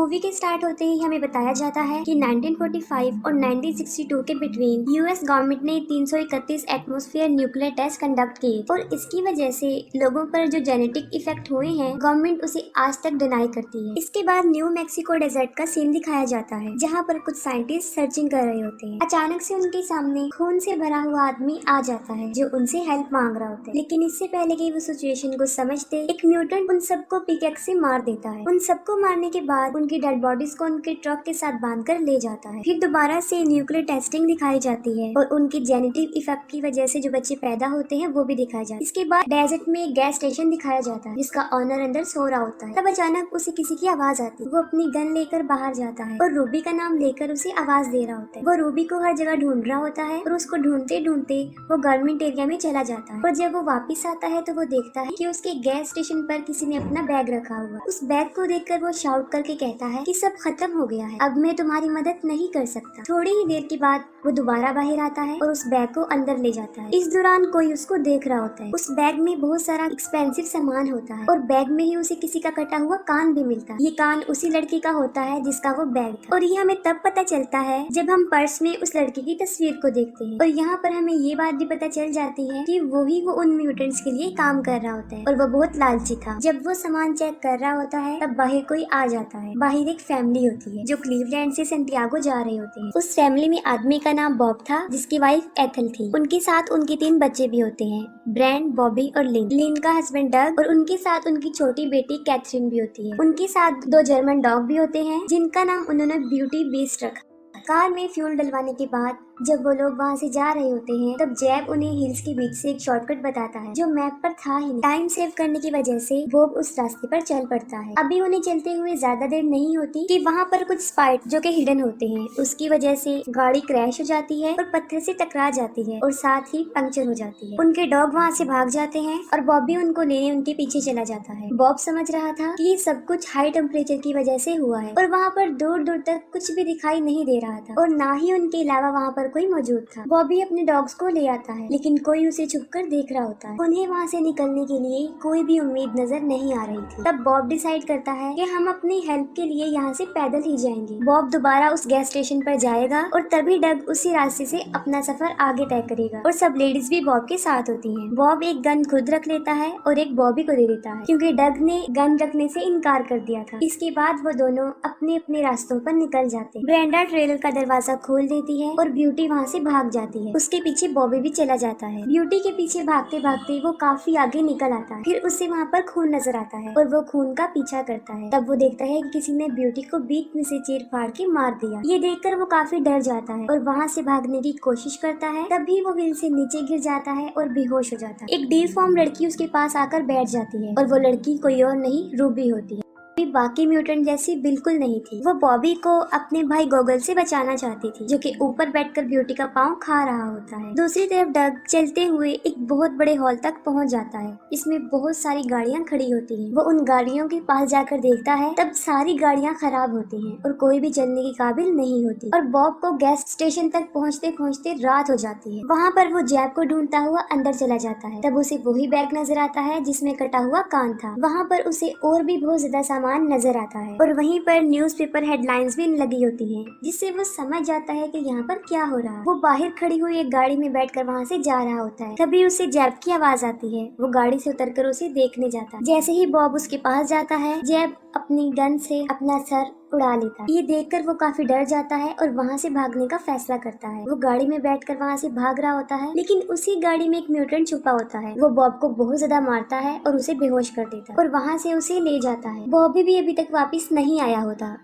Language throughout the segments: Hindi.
मूवी के स्टार्ट होते ही हमें बताया जाता है कि 1945 और 1962 के बिटवीन यूएस गवर्नमेंट ने 331 एटमॉस्फेयर न्यूक्लियर टेस्ट कंडक्ट किए और इसकी वजह से लोगों पर जो जेनेटिक इफेक्ट हुए हैं गवर्नमेंट उसे आज तक डिनाई करती है। इसके बाद न्यू मैक्सिको डेजर्ट का सीन दिखाया जाता है जहाँ पर कुछ साइंटिस्ट सर्चिंग कर रहे होते हैं। अचानक से उनके सामने खून से भरा हुआ आदमी आ जाता है जो उनसे हेल्प मांग रहा होता है, लेकिन इससे पहले कि वो सिचुएशन को समझते एक म्यूटेंट उन सबको पिकैक्स से मार देता है। उन सबको मारने के बाद उनकी डेड बॉडीज को उनके ट्रक के साथ बांधकर ले जाता है। फिर दोबारा से न्यूक्लियर टेस्टिंग दिखाई जाती है और उनकी जेनेटिक इफेक्ट की वजह से जो बच्चे पैदा होते हैं वो भी दिखाया जाता है। इसके बाद डेजर्ट में एक गैस स्टेशन दिखाया जाता है जिसका ऑनर अंदर सो रहा होता है। तब अचानक उसे किसी की आवाज आती है। वो अपनी गन लेकर बाहर जाता है और रूबी का नाम लेकर उसे आवाज दे रहा होता है। वो रूबी को हर जगह ढूंढ रहा होता है और उसको ढूंढते ढूंढते वो गवर्नमेंट एरिया में चला जाता है। और जब वो वापिस आता है तो वो देखता है कि उसके गैस स्टेशन पर किसी ने अपना बैग रखा हुआ। उस बैग को देखकर वो शाउट करके कहता है कि सब खत्म हो गया है, अब मैं तुम्हारी मदद नहीं कर सकता। थोड़ी ही देर के बाद वो दोबारा बाहर आता है और उस बैग को अंदर ले जाता है। इस दौरान कोई उसको देख रहा होता है। उस बैग में बहुत सारा एक्सपेंसिव सामान होता है और बैग में ही उसे किसी का कटा हुआ कान भी मिलता है। ये कान उसी लड़की का होता है जिसका वो बैग था और ये हमें तब पता चलता है जब हम पर्स में उस लड़की की तस्वीर को देखते हैं। और यहाँ पर हमें ये बात भी पता चल जाती है कि वो उन म्यूटेंट्स के लिए काम कर रहा होता है और वो बहुत लालची था। जब वो सामान चेक कर रहा होता है तब बाहर कोई आ जाता है। बाहर एक फैमिली होती है जो क्लीवलैंड से सेंटियागो जा रहे होते हैं। उस फैमिली में आदमी का नाम बॉब था जिसकी वाइफ एथल थी। उनके साथ उनके 3 बच्चे भी होते हैं, ब्रैंड, बॉबी और लिन। लिन का हस्बैंड डग और उनके साथ उनकी छोटी बेटी कैथरीन भी होती है। उनके साथ 2 जर्मन डॉग भी होते हैं जिनका नाम उन्होंने ब्यूटी बीस्ट रखा। कार में फ्यूल डलवाने के बाद जब वो लोग वहाँ से जा रहे होते हैं तब जैब उन्हें हिल्स के बीच से एक शॉर्टकट बताता है जो मैप पर था ही नहीं। टाइम सेव करने की वजह से बॉब उस रास्ते पर चल पड़ता है। अभी उन्हें चलते हुए ज्यादा देर नहीं होती कि वहाँ पर कुछ स्पाइट जो कि हिडन होते हैं उसकी वजह से गाड़ी क्रैश हो जाती है और पत्थर से टकरा जाती है और साथ ही पंक्चर हो जाती है। उनके डॉग वहाँ से भाग जाते हैं और बॉब भी उनको लेने उनके पीछे चला जाता है। बॉब समझ रहा था कि ये सब कुछ हाई टेम्परेचर की वजह से हुआ है और वहाँ पर दूर दूर तक कुछ भी दिखाई नहीं दे रहा था और ना ही उनके अलावा वहाँ पर कोई मौजूद था। बॉबी अपने डॉग्स को ले आता है लेकिन कोई उसे छुपकर देख रहा होता है। उन्हें वहाँ से निकलने के लिए कोई भी उम्मीद नजर नहीं आ रही थी। तब बॉब डिसाइड करता है कि हम अपनी हेल्प के लिए यहाँ से पैदल ही जाएंगे। बॉब दोबारा उस गैस स्टेशन पर जाएगा और तभी डग उसी रास्ते से अपना सफर आगे तय करेगा और सब लेडीज भी बॉब के साथ होती हैं। बॉब एक गन खुद रख लेता है और एक बॉबी को दे देता है क्योंकि डग ने गन रखने से इनकार कर दिया था। इसके बाद वो दोनों अपने अपने रास्तों पर निकल जाते हैं। ब्रेंडा ट्रेलर का दरवाजा खोल देती है और ब्यूटी वहाँ से भाग जाती है। उसके पीछे बॉबी भी चला जाता है। ब्यूटी के पीछे भागते भागते वो काफी आगे निकल आता है। फिर उसे वहाँ पर खून नजर आता है और वो खून का पीछा करता है। तब वो देखता है कि किसी ने ब्यूटी को बीच में से चीर फाड़ के मार दिया। ये देखकर वो काफी डर जाता है और वहाँ से भागने की कोशिश करता है। तभी वो हिल से नीचे गिर जाता है और बेहोश हो जाता है। एक डिफॉर्म लड़की उसके पास आकर बैठ जाती है और वो लड़की कोई और नहीं रूबी होती है। बाकी म्यूटेंट जैसी बिल्कुल नहीं थी। वो बॉबी को अपने भाई गोगल से बचाना चाहती थी जो कि ऊपर बैठकर ब्यूटी का पाँव खा रहा होता है। दूसरी तरफ डग चलते हुए एक बहुत बड़े हॉल तक पहुंच जाता है। इसमें बहुत सारी गाड़ियां खड़ी होती हैं। वो उन गाड़ियों के पास जाकर देखता है तब सारी गाड़ियां खराब होती हैं और कोई भी चलने के काबिल नहीं होती और बॉब को गैस स्टेशन तक पहुँचते पहुँचते रात हो जाती है। वहाँ पर वो जैब को ढूंढता हुआ अंदर चला जाता है। तब उसे वही बैग नजर आता है जिसमें कटा हुआ कान था। वहाँ पर उसे और भी बहुत ज्यादा सामान नजर आता है और वहीं पर न्यूज़पेपर हेडलाइंस भी लगी होती हैं जिससे वो समझ जाता है कि यहाँ पर क्या हो रहा है। वो बाहर खड़ी हुई एक गाड़ी में बैठकर वहाँ से जा रहा होता है। तभी उसे जैब की आवाज आती है। वो गाड़ी से उतरकर उसे देखने जाता है। जैसे ही बॉब उसके पास जाता है जैब अपनी गन से अपना सर उड़ा लेता है। ये देखकर वो काफी डर जाता है और वहाँ से भागने का फैसला करता है। वो गाड़ी में बैठकर वहाँ से भाग रहा होता है लेकिन उसी गाड़ी में एक म्यूटेंट छुपा होता है। वो बॉब को बहुत ज्यादा मारता है और उसे बेहोश कर देता है और वहाँ से उसे ले जाता है। बॉबी भी अभी तक वापस नहीं आया होता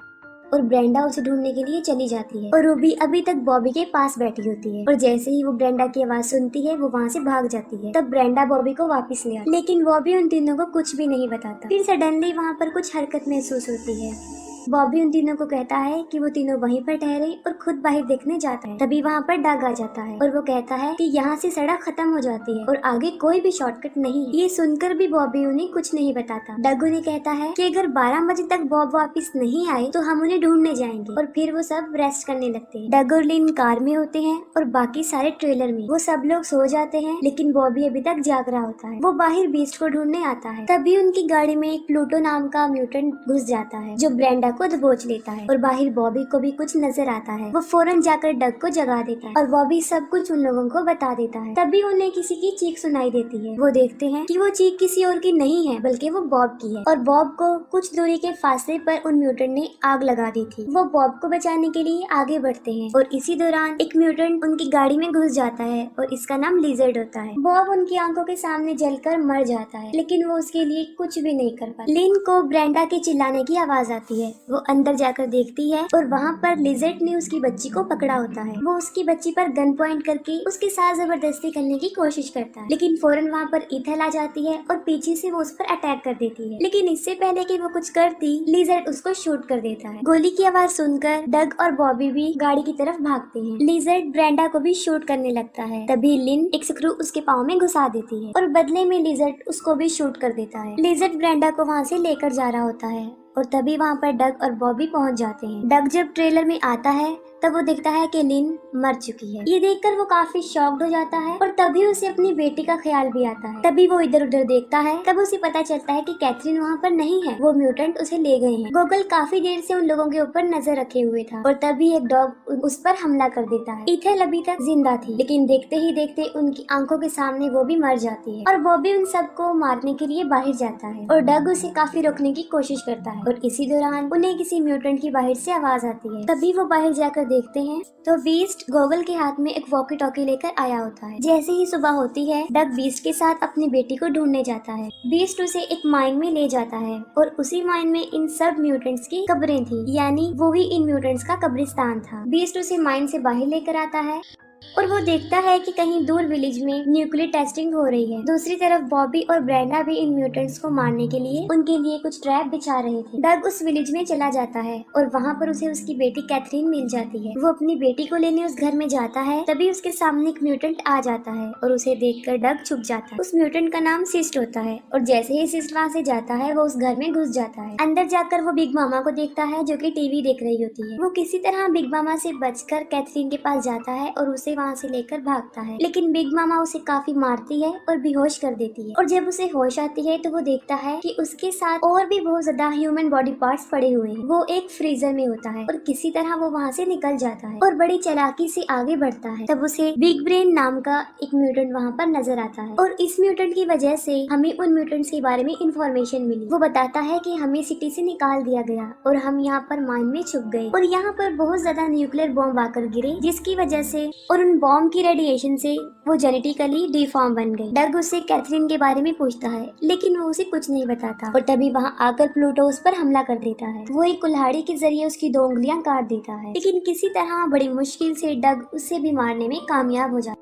और ब्रेंडा उसे ढूंढने के लिए चली जाती है और रूबी अभी तक बॉबी के पास बैठी होती है और जैसे ही वो ब्रेंडा की आवाज सुनती है वो वहाँ से भाग जाती है। तब ब्रेंडा बॉबी को वापस ले आती लेकिन बॉबी उन तीनों को कुछ भी नहीं बताता। फिर सडनली वहाँ पर कुछ हरकत महसूस होती है। बॉबी उन तीनों को कहता है कि वो तीनों वहीं पर ठहरे और खुद बाहर देखने जाता है। तभी वहाँ पर डग आ जाता है और वो कहता है कि यहाँ से सड़क खत्म हो जाती है और आगे कोई भी शॉर्टकट नहीं। ये सुनकर भी बॉबी उन्हें कुछ नहीं बताता। डग उन्हें कहता है कि अगर 12 बजे तक बॉब वापस नहीं आए तो हम उन्हें ढूंढने जाएंगे और फिर वो सब रेस्ट करने लगते हैं। डग और लिन कार में होते हैं और बाकी सारे ट्रेलर में। वो सब लोग सो जाते हैं लेकिन बॉबी अभी तक जाग रहा होता है। वो बाहर बीस्ट को ढूंढने आता है। तभी उनकी गाड़ी में एक प्लूटो नाम का म्यूटेंट घुस जाता है जो ब्रेंडा को दबोच लेता है और बाहर बॉबी को भी कुछ नजर आता है। वो फौरन जाकर डग को जगा देता है और बॉबी सब कुछ उन लोगों को बता देता है। तभी उन्हें किसी की चीख सुनाई देती है। वो देखते हैं कि वो चीख किसी और की नहीं है बल्कि वो बॉब की है और बॉब को कुछ दूरी के फासले पर उन म्यूटेंट ने आग लगा दी थी। वो बॉब को बचाने के लिए आगे बढ़ते हैं और इसी दौरान एक म्यूटेंट उनकी गाड़ी में घुस जाता है और इसका नाम लिजर्ड होता है। बॉब उनकी आंखों के सामने जलकर मर जाता है, लेकिन वो उसके लिए कुछ भी नहीं कर पाता। लिन को ब्रेंडा के चिल्लाने की आवाज आती है। वो अंदर जाकर देखती है और वहाँ पर लिजर्ड ने उसकी बच्ची को पकड़ा होता है। वो उसकी बच्ची पर गन पॉइंट करके उसके साथ जबरदस्ती करने की कोशिश करता है, लेकिन फौरन वहाँ पर ईथल आ जाती है और पीछे से वो उस पर अटैक कर देती है। लेकिन इससे पहले कि वो कुछ करती, लिजर्ड उसको शूट कर देता है। गोली की आवाज सुनकर डग और बॉबी भी गाड़ी की तरफ भागते हैं। लिजर्ड ब्रेंडा को भी शूट करने लगता है। तभी लिन एक स्क्रू उसके पाँव में घुसा देती है और बदले में लिजर्ड उसको भी शूट कर देता है। लिजर्ड ब्रेंडा को वहाँ से लेकर जा रहा होता है और तभी वहाँ पर डग और बॉबी पहुँच जाते हैं। डग जब ट्रेलर में आता है तब वो देखता है कि लिन मर चुकी है। ये देखकर वो काफी शॉक्ड हो जाता है और तभी उसे अपनी बेटी का ख्याल भी आता है। तभी वो इधर उधर देखता है, तब उसे पता चलता है कि कैथरीन वहाँ पर नहीं है, वो म्यूटेंट उसे ले गए हैं। गोगल काफी देर से उन लोगों के ऊपर नजर रखे हुए था और तभी एक डॉग उस पर हमला कर देता है। ईथल अभी तक जिंदा थी, लेकिन देखते ही देखते उनकी आंखों के सामने वो भी मर जाती है और बॉबी उन सबको मारने के लिए बाहर जाता है और डग उसे काफी रोकने की कोशिश करता है और इसी दौरान उन्हें किसी म्यूटेंट की बाहर से आवाज आती है। तभी वो बाहर जाकर देखते हैं तो बीस्ट गोगल के हाथ में एक वॉकी टॉकी लेकर आया होता है। जैसे ही सुबह होती है, डग बीस्ट के साथ अपनी बेटी को ढूंढने जाता है। बीस्ट उसे एक माइन में ले जाता है और उसी माइन में इन सब म्यूटेंट्स की कब्रें थी, यानी वो ही इन म्यूटेंट्स का कब्रिस्तान था। बीस्ट उसे माइन से बाहर लेकर आता है और वो देखता है कि कहीं दूर विलेज में न्यूक्लियर टेस्टिंग हो रही है। दूसरी तरफ बॉबी और ब्रेंडा भी इन म्यूटेंट्स को मारने के लिए उनके लिए कुछ ट्रैप बिछा रहे थे। डग उस विलेज में चला जाता है और वहाँ पर उसे उसकी बेटी कैथरीन मिल जाती है। वो अपनी बेटी को लेने उस घर में जाता है, तभी उसके सामने एक म्यूटेंट आ जाता है और उसे देखकर डग छुप जाता है। उस म्यूटेंट का नाम सिस्ट होता है और जैसे ही सिस्ट वहाँ से जाता है, वो उस घर में घुस जाता है। अंदर जाकर वो बिग मामा को देखता है जो कि टीवी देख रही होती है। वो किसी तरह बिग मामा से बचकर कैथरीन के पास जाता है और उसे वहाँ से लेकर भागता है, लेकिन बिग मामा उसे काफी मारती है और बेहोश कर देती है। और जब उसे होश आती है तो वो देखता है कि उसके साथ और भी बहुत ज्यादा ह्यूमन बॉडी पार्ट्स पड़े हुए हैं। वो एक फ्रीजर में होता है और किसी तरह वो वहाँ से निकल जाता है और बड़ी चालाकी से आगे बढ़ता है। तब उसे बिग ब्रेन नाम का एक म्यूटेंट वहाँ पर नजर आता है और इस म्यूटेंट की वजह से हमें उन म्यूटेंट्स के बारे में इंफॉर्मेशन मिली। वो बताता है कि हमें सिटी से निकाल दिया गया और हम यहाँ पर माइन में छुप गए और यहाँ पर बहुत ज्यादा न्यूक्लियर बॉम्ब आकर गिरे, जिसकी वजह से और उन बॉम्ब की रेडिएशन से वो जेनेटिकली डिफॉर्म बन गई। डग उससे कैथरीन के बारे में पूछता है, लेकिन वो उसे कुछ नहीं बताता और तभी वहाँ आकर प्लूटो उस पर हमला कर देता है। वो एक कुल्हाड़ी के जरिए उसकी 2 उंगलियां काट देता है, लेकिन किसी तरह बड़ी मुश्किल से डग उससे भी मारने में कामयाब हो जाता है।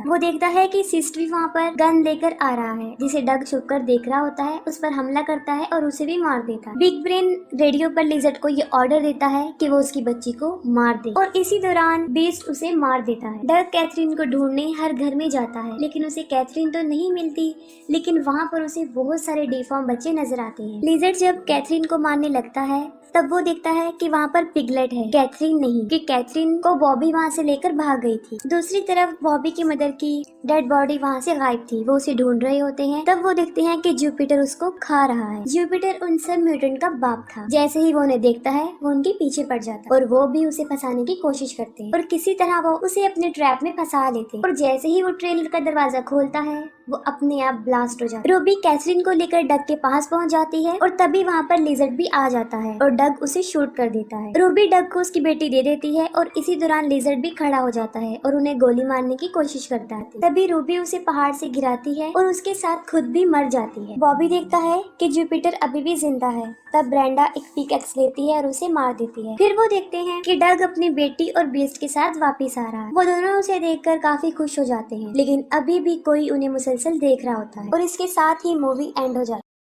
वो देखता है कि सिस्ट भी वहाँ पर गन लेकर आ रहा है, जिसे डग छुपकर देख रहा होता है। उस पर हमला करता है और उसे भी मार देता है। बिग ब्रेन रेडियो पर लिजर्ड को ये ऑर्डर देता है कि वो उसकी बच्ची को मार दे और इसी दौरान बीस्ट उसे मार देता है। डग कैथरीन को ढूंढने हर घर में जाता है, लेकिन उसे कैथरीन तो नहीं मिलती, लेकिन वहाँ पर उसे बहुत सारे डिफॉर्म बच्चे नजर आते हैं। लिजर्ड जब कैथरीन को मारने लगता है तब वो देखता है कि वहाँ पर पिगलेट है, कैथरीन नहीं, कि कैथरीन को बॉबी वहाँ से लेकर भाग गई थी। दूसरी तरफ बॉबी की मदर की डेड बॉडी वहाँ से गायब थी। वो उसे ढूंढ रहे होते हैं, तब वो देखते हैं कि जुपिटर उसको खा रहा है। जुपिटर उन सब म्यूटेंट का बाप था। जैसे ही वो उन्हें देखता है, वो उनके पीछे पड़ जाता है और वो भी उसे फंसाने की कोशिश करते हैं और किसी तरह वो उसे अपने ट्रैप में फंसा लेते हैं। और जैसे ही वो ट्रेलर का दरवाजा खोलता है, वो अपने आप ब्लास्ट हो जाता है। रूबी कैथरीन को लेकर डग के पास पहुंच जाती है और तभी वहाँ पर लिजर्ड भी आ जाता है और डग उसे शूट कर देता है। रूबी डग को उसकी बेटी दे देती है और इसी दौरान लिजर्ड भी खड़ा हो जाता है और उन्हें गोली मारने की कोशिश करता है। तभी रूबी उसे पहाड़ से गिराती है और उसके साथ खुद भी मर जाती है। बॉबी देखता है कि जुपिटर अभी भी जिंदा है। तब ब्रेंडा एक पिकैक्स लेती है और उसे मार देती है। फिर वो देखते हैं कि डग अपनी बेटी और बीस्ट के साथ वापिस आ रहा है। वो दोनों उसे देखकर काफी खुश हो जाते हैं, लेकिन अभी भी कोई उन्हें मुसलसल देख रहा होता है और इसके साथ ही मूवी एंड हो जाती है।